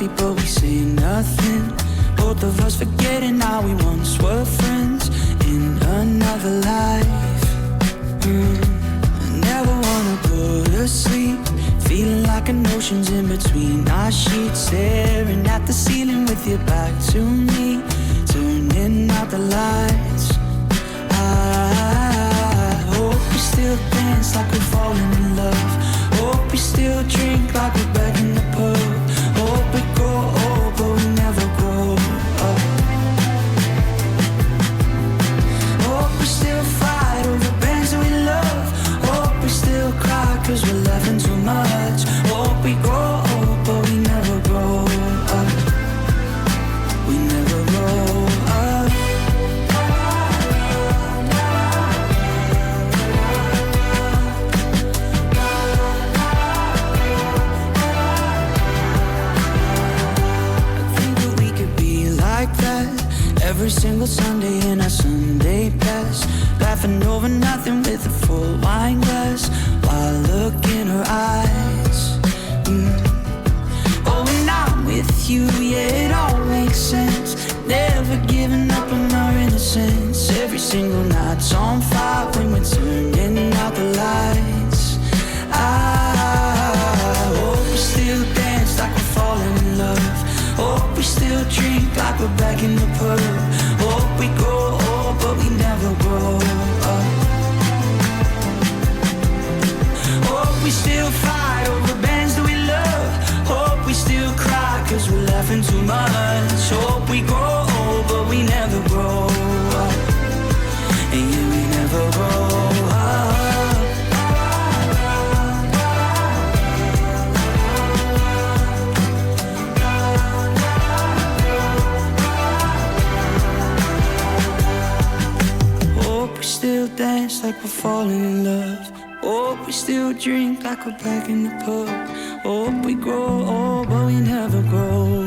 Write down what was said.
coffee, but we say nothing. Both of us forgetting how we once were friends in another life. I never wanna go to sleep, feeling like an ocean's in between our sheets, staring at the ceiling with your back to me, turning out the lights. I hope we still dance like we're falling in love. Hope we still drink like we're back in the pub. Hope we grow old, but we never grow up. Hope we still fight over bands that we love. Hope we still cry cause we're laughing too much. Hope we grow old, but we never grow up. We never grow up. Every single Sunday in our Sunday best, laughing over nothing with a full wine glass, while I look in her eyes. Oh, when I'm with you, yeah, it all makes sense. Never giving up on our innocence. Every single night's on fire when we're turning out the lights. I hope we still dance like we're falling in love. Hope we still drink like we're back in the pub. Hope we grow old, but we never grow up. Hope we still fight over bands that we love. Hope we still cry cause we're laughing too much. Hope we grow old, but we never grow up. And yeah, we never grow up. Still dance like we're falling in love. Hope we still drink like we're back in the pub. Hope we grow old, but we never grow